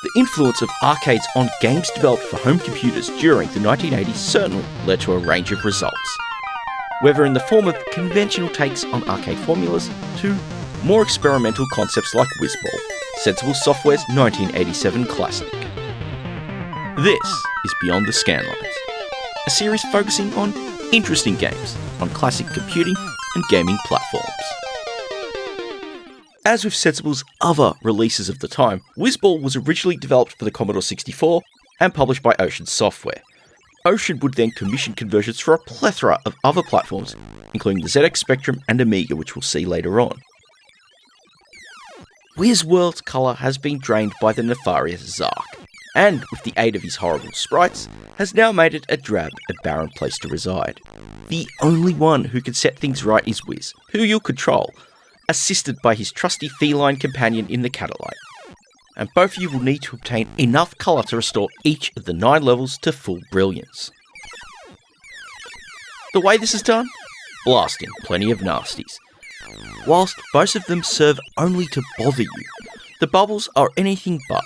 The influence of arcades on games developed for home computers during the 1980s certainly led to a range of results, whether in the form of conventional takes on arcade formulas to more experimental concepts like Wizball, Sensible Software's 1987 classic. This is Beyond the Scanlines, a series focusing on interesting games on classic computing and gaming platforms. As with Sensible's other releases of the time, Wizball was originally developed for the Commodore 64 and published by Ocean Software. Ocean would then commission conversions for a plethora of other platforms, including the ZX Spectrum and Amiga, which we'll see later on. Wizworld's colour has been drained by the nefarious Zark, and with the aid of his horrible sprites, has now made it a drab and barren place to reside. The only one who can set things right is Wiz, who you'll control, assisted by his trusty feline companion in the Catalite. And both of you will need to obtain enough colour to restore each of the 9 levels to full brilliance. The way this is done? Blasting plenty of nasties. Whilst most of them serve only to bother you, the bubbles are anything but.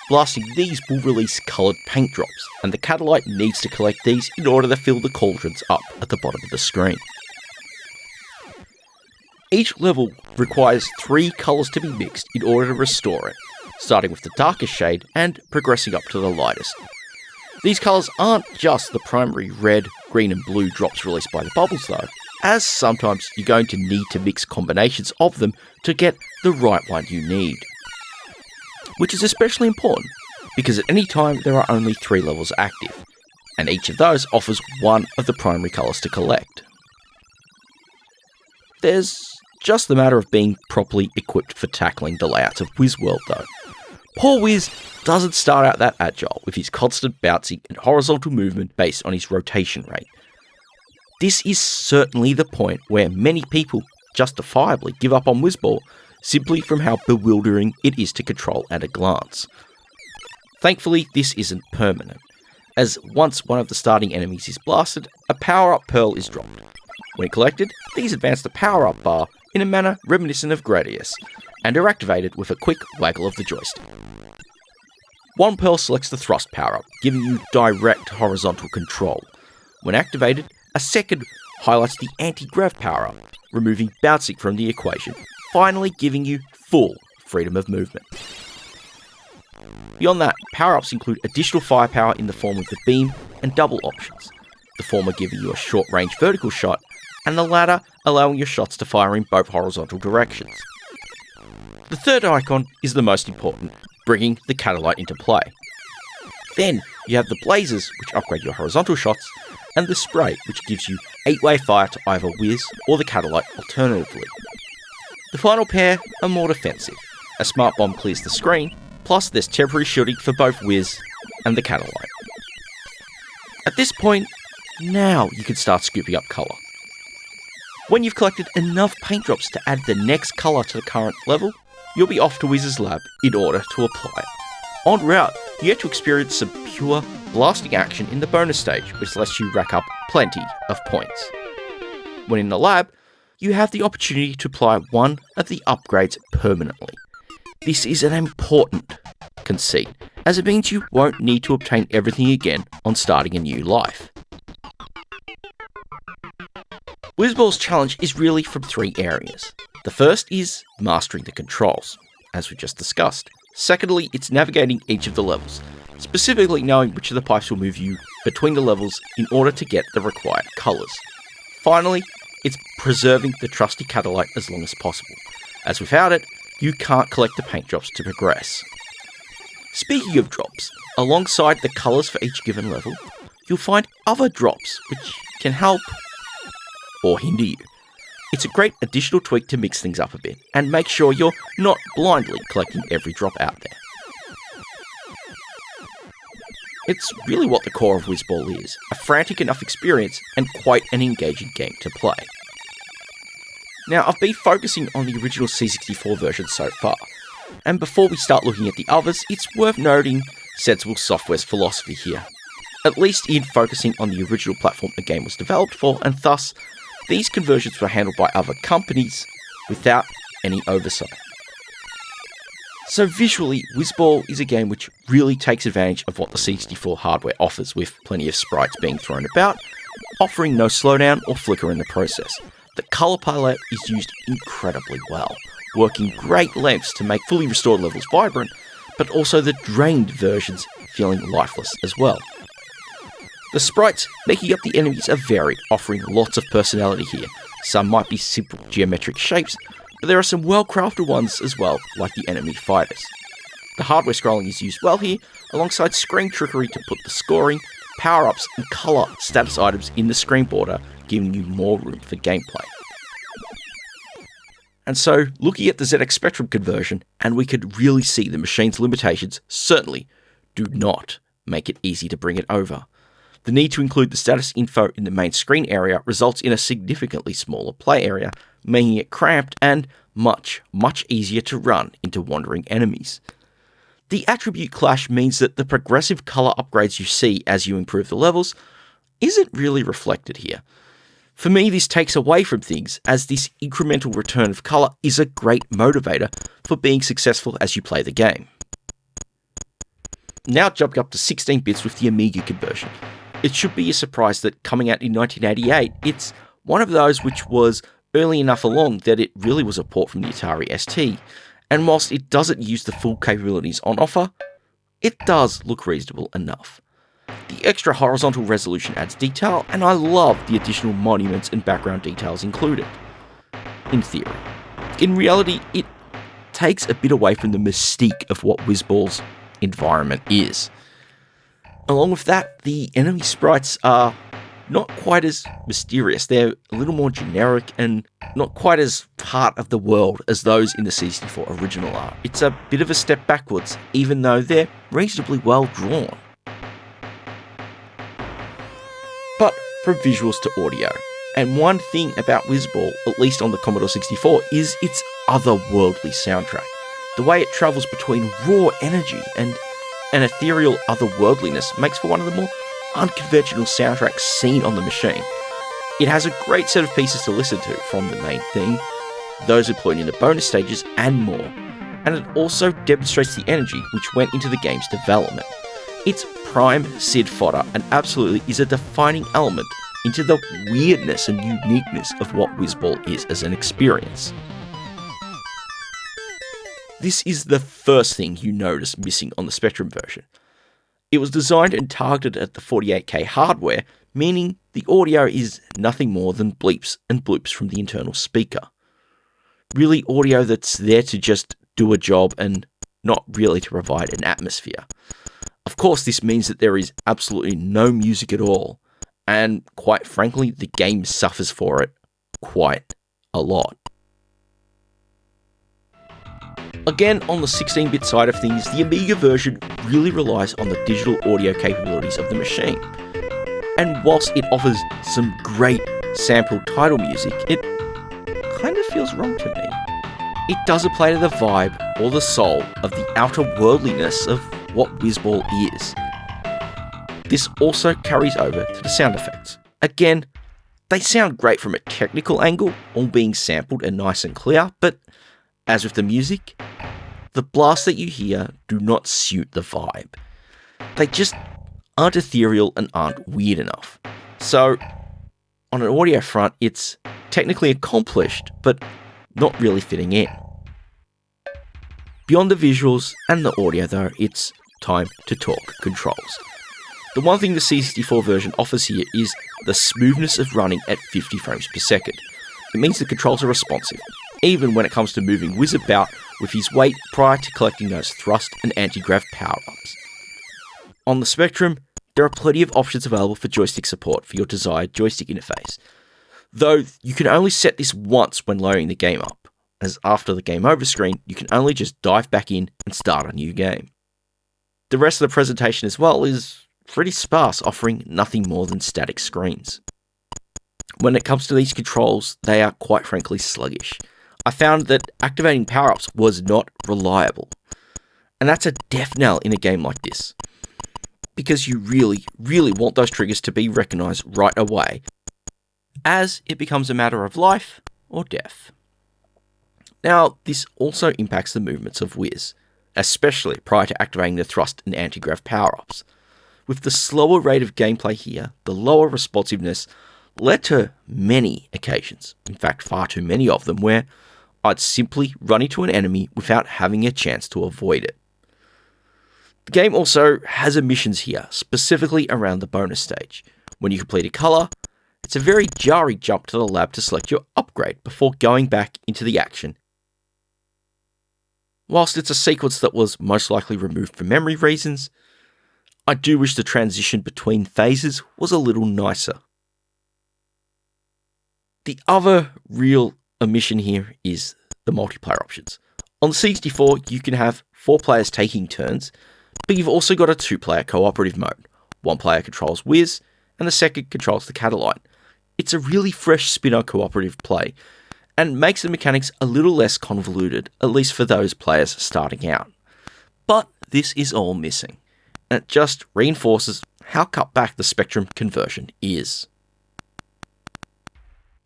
Blasting these will release coloured paint drops, and the Catalite needs to collect these in order to fill the cauldrons up at the bottom of the screen. Each level requires 3 colours to be mixed in order to restore it, starting with the darkest shade and progressing up to the lightest. These colours aren't just the primary red, green and blue drops released by the bubbles though, as sometimes you're going to need to mix combinations of them to get the right one you need. Which is especially important, because at any time there are only 3 levels active, and each of those offers one of the primary colours to collect. There's just the matter of being properly equipped for tackling the layouts of Wizworld though. Poor Wiz doesn't start out that agile with his constant bouncing and horizontal movement based on his rotation rate. This is certainly the point where many people justifiably give up on Wizball simply from how bewildering it is to control at a glance. Thankfully, this isn't permanent, as once one of the starting enemies is blasted, a power-up pearl is dropped. When collected, these advance the power-up bar in a manner reminiscent of Gradius, and are activated with a quick waggle of the joystick. One pearl selects the thrust power-up, giving you direct horizontal control. When activated, a second highlights the anti-grav power-up, removing bouncing from the equation, finally giving you full freedom of movement. Beyond that, power-ups include additional firepower in the form of the beam and double options, the former giving you a short-range vertical shot, and the latter allowing your shots to fire in both horizontal directions. The third icon is the most important, bringing the Catalite into play. Then you have the blazes, which upgrade your horizontal shots, and the spray, which gives you 8-way fire to either Wiz or the Catalite alternatively. The final pair are more defensive. A smart bomb clears the screen, plus there's temporary shielding for both Wiz and the Catalite. At this point, now you can start scooping up colour. When you've collected enough paint drops to add the next colour to the current level, you'll be off to Wiz's lab in order to apply it. En route, you get to experience some pure blasting action in the bonus stage, which lets you rack up plenty of points. When in the lab, you have the opportunity to apply one of the upgrades permanently. This is an important conceit, as it means you won't need to obtain everything again on starting a new life. Wizball's challenge is really from 3 areas. The first is mastering the controls, as we just discussed. Secondly, it's navigating each of the levels, specifically knowing which of the pipes will move you between the levels in order to get the required colours. Finally, it's preserving the trusty Catalite as long as possible, as without it, you can't collect the paint drops to progress. Speaking of drops, alongside the colours for each given level, you'll find other drops which can help or hinder you. It's a great additional tweak to mix things up a bit, and make sure you're not blindly collecting every drop out there. It's really what the core of Wizball is, a frantic enough experience and quite an engaging game to play. Now, I've been focusing on the original C64 version so far, and before we start looking at the others, it's worth noting Sensible Software's philosophy here, at least in focusing on the original platform the game was developed for, and thus, these conversions were handled by other companies without any oversight. So visually, Wizball is a game which really takes advantage of what the C64 hardware offers, with plenty of sprites being thrown about, offering no slowdown or flicker in the process. The colour palette is used incredibly well, working great lengths to make fully restored levels vibrant, but also the drained versions feeling lifeless as well. The sprites making up the enemies are varied, offering lots of personality here. Some might be simple geometric shapes, but there are some well-crafted ones as well, like the enemy fighters. The hardware scrolling is used well here, alongside screen trickery to put the scoring, power-ups and colour status items in the screen border, giving you more room for gameplay. And so, looking at the ZX Spectrum conversion, and we could really see the machine's limitations certainly do not make it easy to bring it over. The need to include the status info in the main screen area results in a significantly smaller play area, making it cramped and much easier to run into wandering enemies. The attribute clash means that the progressive colour upgrades you see as you improve the levels isn't really reflected here. For me, this takes away from things, as this incremental return of colour is a great motivator for being successful as you play the game. Now jumping up to 16 bits with the Amiga conversion. It should be a surprise that coming out in 1988, it's one of those which was early enough along that it really was a port from the Atari ST, and whilst it doesn't use the full capabilities on offer, it does look reasonable enough. The extra horizontal resolution adds detail, and I love the additional monuments and background details included. In theory. In reality, it takes a bit away from the mystique of what Wizball's environment is. Along with that, the enemy sprites are not quite as mysterious. They're a little more generic and not quite as part of the world as those in the C64 original are. It's a bit of a step backwards, even though they're reasonably well drawn. But from visuals to audio, and one thing about Wizball, at least on the Commodore 64, is its otherworldly soundtrack. The way it travels between raw energy and an ethereal otherworldliness makes for one of the more unconventional soundtracks seen on the machine. It has a great set of pieces to listen to, from the main theme, those employed in the bonus stages, and more. And it also demonstrates the energy which went into the game's development. It's prime SID fodder and absolutely is a defining element into the weirdness and uniqueness of what Wizball is as an experience. This is the first thing you notice missing on the Spectrum version. It was designed and targeted at the 48K hardware, meaning the audio is nothing more than bleeps and bloops from the internal speaker. Really audio that's there to just do a job and not really to provide an atmosphere. Of course, this means that there is absolutely no music at all, and quite frankly, the game suffers for it quite a lot. Again, on the 16-bit side of things, the Amiga version really relies on the digital audio capabilities of the machine. And whilst it offers some great sampled title music, it kind of feels wrong to me. It doesn't play to the vibe or the soul of the outer worldliness of what Wizball is. This also carries over to the sound effects. Again, they sound great from a technical angle, all being sampled and nice and clear, but as with the music, the blasts that you hear do not suit the vibe. They just aren't ethereal and aren't weird enough. So, on an audio front, it's technically accomplished, but not really fitting in. Beyond the visuals and the audio though, it's time to talk controls. The one thing the C64 version offers here is the smoothness of running at 50 frames per second. It means the controls are responsive, even when it comes to moving Wiz about with his weight prior to collecting those thrust and anti-grav power-ups. On the Spectrum, there are plenty of options available for joystick support for your desired joystick interface, though you can only set this once when loading the game up, as after the game over screen, you can only just dive back in and start a new game. The rest of the presentation as well is pretty sparse, offering nothing more than static screens. When it comes to these controls, they are quite frankly sluggish. I found that activating power-ups was not reliable. And that's a death knell in a game like this, because you really want those triggers to be recognised right away, as it becomes a matter of life or death. Now, this also impacts the movements of Wiz. especially prior to activating the thrust and anti-grav power-ups. With the slower rate of gameplay here, the lower responsiveness led to many occasions, in fact far too many of them, where I'd simply run into an enemy without having a chance to avoid it. The game also has emissions here, specifically around the bonus stage. When you complete a colour, it's a very jarring jump to the lab to select your upgrade before going back into the action. Whilst it's a sequence that was most likely removed for memory reasons, I do wish the transition between phases was a little nicer. The other real omission here is the multiplayer options. On the C64, you can have 4 players taking turns, but you've also got a 2-player cooperative mode. One player controls Wiz, and the second controls the Cataline. It's a really fresh spinner cooperative play, and makes the mechanics a little less convoluted, at least for those players starting out. But this is all missing, and it just reinforces how cut back the Spectrum conversion is.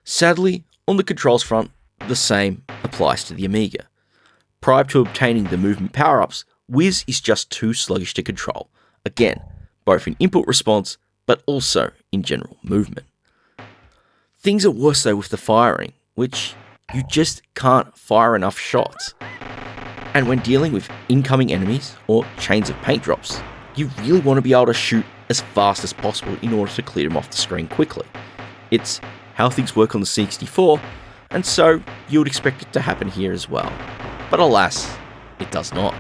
Sadly, on the controls front, the same applies to the Amiga. Prior to obtaining the movement power-ups, Wiz is just too sluggish to control, again, both in input response, but also in general movement. Things are worse though with the firing, which you just can't fire enough shots. And when dealing with incoming enemies or chains of paint drops, you really want to be able to shoot as fast as possible in order to clear them off the screen quickly. It's how things work on the C64, and so you would expect it to happen here as well. But alas, it does not.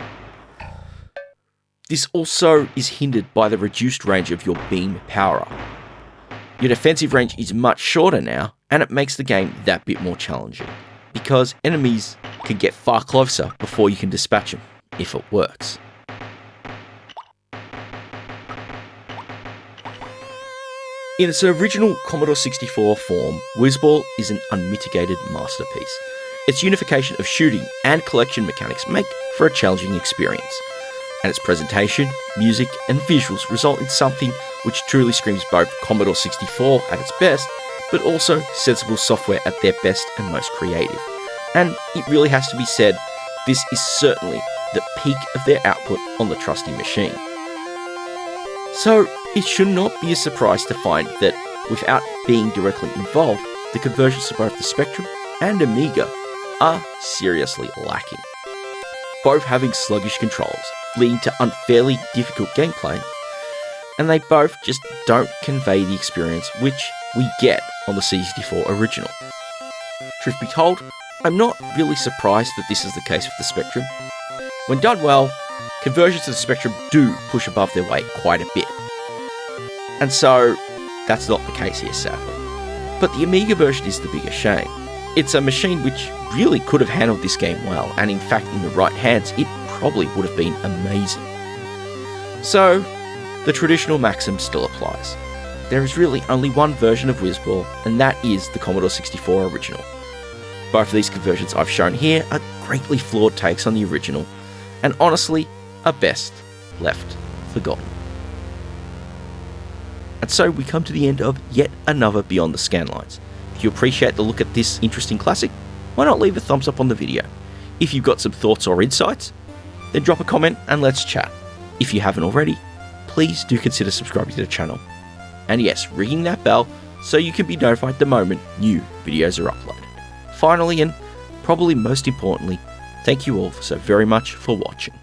This also is hindered by the reduced range of your beam power-up. Your defensive range is much shorter now, and it makes the game that bit more challenging, because enemies can get far closer before you can dispatch them, if it works. In its original Commodore 64 form, Wizball is an unmitigated masterpiece. Its unification of shooting and collection mechanics make for a challenging experience, and its presentation, music, and visuals result in something which truly screams both Commodore 64 at its best, but also sensible software at their best and most creative. And it really has to be said, this is certainly the peak of their output on the trusty machine. So, it should not be a surprise to find that, without being directly involved, the conversions of both the Spectrum and Amiga are seriously lacking. Both having sluggish controls, leading to unfairly difficult gameplay, and they both just don't convey the experience which we get on the C64 original. Truth be told, I'm not really surprised that this is the case with the Spectrum. When done well, conversions to the Spectrum do push above their weight quite a bit. And so, that's not the case here, sadly. But the Amiga version is the bigger shame. It's a machine which really could have handled this game well, and in fact, in the right hands, it probably would have been amazing. So, the traditional maxim still applies. There is really only one version of Wizball, and that is the Commodore 64 original. Both of these conversions I've shown here are greatly flawed takes on the original, and honestly, are best left forgotten. And so we come to the end of yet another Beyond the Scanlines. If you appreciate the look at this interesting classic, why not leave a thumbs up on the video? If you've got some thoughts or insights, then drop a comment and let's chat. If you haven't already, please do consider subscribing to the channel. And yes, ringing that bell so you can be notified the moment new videos are uploaded. Finally, and probably most importantly, thank you all so very much for watching.